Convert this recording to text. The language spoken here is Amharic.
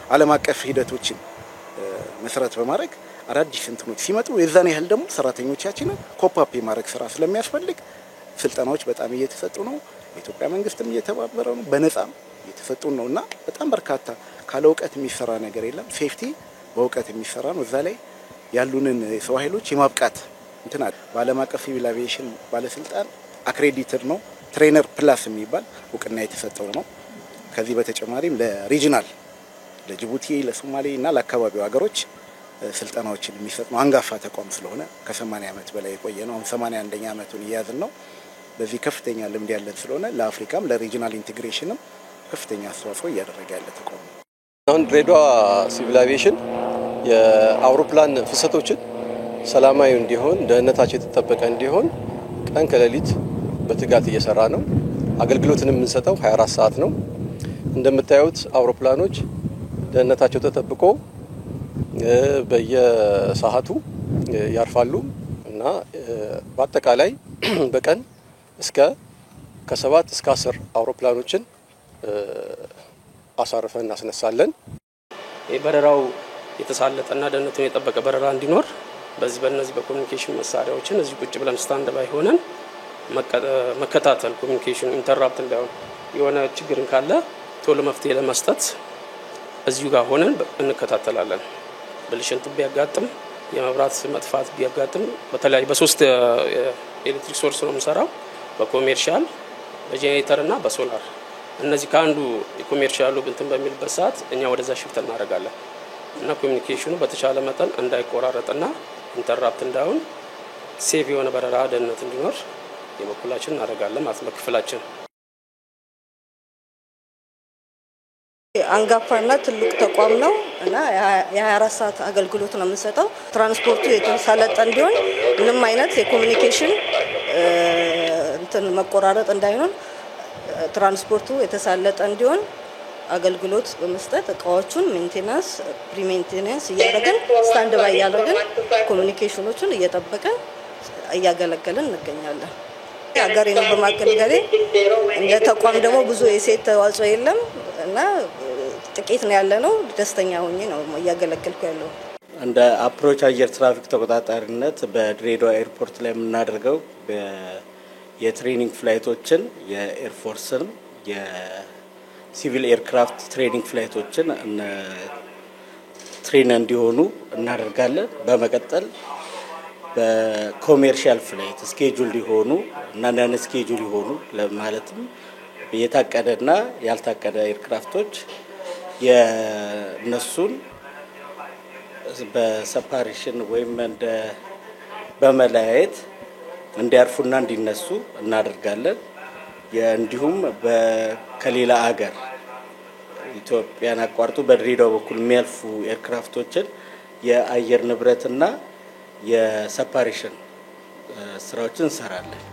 ዓለም አቀፍ ሂደቶችን መሰረት በማድረግ አዳዲስ እንትኖች ሲመጡ የዛን ያህል ደግሞ ሰራተኞቻችን ኮፓፕ የማድረግ ስራ ስለሚያስፈልግ ስልጠናዎች በጣም እየተሰጡ ነው። የኢትዮጵያ መንግስትም እየተባበረ ነው። በነፃም እየተሰጡ ነውና በጣም በርካታ ካለ እውቀት የሚሰራ ነገር የለም። ሴፍቲ በእውቀት የሚሰራ ነው። እዛ ላይ ያሉንን የሰው ኃይሎች የማብቃት እንትና በዓለም አቀፍ ሲቪል አቪዬሽን ባለስልጣን አክሬዲትድ ነው። ትሬነር ፕላስ የሚባል እውቅና የተሰጠው ነው። ከዚህ በተጨማሪም ለሪጂናል ለጅቡቲ፣ ለሶማሌ እና ለአካባቢው ሀገሮች ስልጠናዎችን የሚሰጥ ነው። አንጋፋ ተቋም ስለሆነ ከ80 ዓመት በላይ የቆየ ነው። 81ኛ ዓመቱን እያዝን ነው። በዚህ ከፍተኛ ልምድ ያለን ስለሆነ ለአፍሪካም ለሪጂናል ኢንቲግሬሽንም ከፍተኛ አስተዋጽኦ እያደረገ ያለ ተቋም ነው። አሁን ድሬዳዋ ሲቪል አቪዬሽን የአውሮፕላን ፍሰቶችን ሰላማዊ እንዲሆን ደህንነታቸው የተጠበቀ እንዲሆን ቀን ከሌሊት በትጋት እየሰራ ነው። አገልግሎትን የምንሰጠው 24 ሰዓት ነው። እንደምታዩት አውሮፕላኖች ደህንነታቸው ተጠብቆ በየሰዓቱ ያርፋሉ እና በአጠቃላይ በቀን ከ7 እስከ 10 አውሮፕላኖችን አሳርፈን እናስነሳለን። በረራው የተሳለጠና ደህንነቱን የጠበቀ በረራ እንዲኖር በእነዚህ በኮሙኒኬሽን መሳሪያዎችን እዚህ ቁጭ ብለን ስታንድ ባይ ሆነን መከታተል ኮሙኒኬሽን ኢንተራፕት እንዳይሆን የሆነ ችግርን ካለ ቶሎ መፍትሄ ለመስጠት እዚሁ ጋር ሆነን እንከታተላለን። ብልሽት ቢያጋጥም የመብራት መጥፋት ቢያጋጥም በተለይ በሶስት ኤሌክትሪክ ሶርስ ነው የምንሰራው፣ በኮሜርሻል በጄኔሬተር እና በሶላር። እነዚህ ከአንዱ የኮሜርሻሉ እንትን በሚልበት ሰዓት እኛ ወደዛ ሽፍት እናደርጋለን እና ኮሙኒኬሽኑ በተቻለ መጠን እንዳይቆራረጥና ኢንተራፕት እንዳይሆን ሴፍ የሆነ በረራ ደህንነት እንዲኖር የበኩላችን እናደርጋለን ማለት ነው። ክፍላችን አንጋፋና ትልቅ ተቋም ነው እና የ24 ሰዓት አገልግሎት ነው የምንሰጠው። ትራንስፖርቱ የተሳለጠ እንዲሆን ምንም አይነት የኮሙኒኬሽን እንትን መቆራረጥ እንዳይሆን ትራንስፖርቱ የተሳለጠ እንዲሆን አገልግሎት በመስጠት እቃዎቹን ሜንቴናንስ ፕሪሜንቴናንስ እያደረግን ስታንድ ባይ እያደረግን ኮሙኒኬሽኖችን እየጠበቀን እያገለገልን እንገኛለን። ሀገሬን በማገልገሌ እንደ ተቋም ደግሞ ብዙ የሴት ተዋጽኦ የለም እና ጥቂት ነው ያለነው። ደስተኛ ሆኜ ነው እያገለገልኩ ያለው። እንደ አፕሮች አየር ትራፊክ ተቆጣጣሪነት በድሬዳዋ ኤርፖርት ላይ የምናደርገው የትሬኒንግ ፍላይቶችን የኤርፎርስን የሲቪል ኤርክራፍት ትሬኒንግ ፍላይቶችን ትሬን እንዲሆኑ እናደርጋለን። በመቀጠል በኮሜርሻል ፍላይት ስኬጁል ሊሆኑ እና ነን ስኬጁል ሊሆኑ ለማለትም የታቀደና ያልታቀደ ኤርክራፍቶች የነሱን በሰፓሬሽን ወይም በመለያየት እንዲያርፉና እንዲነሱ እናደርጋለን። እንዲሁም ከሌላ ሀገር ኢትዮጵያን አቋርጦ በድሬዳዋ በኩል የሚያልፉ ኤርክራፍቶችን የአየር ንብረትና የሰፓሬሽን ስራዎችን እንሰራለን።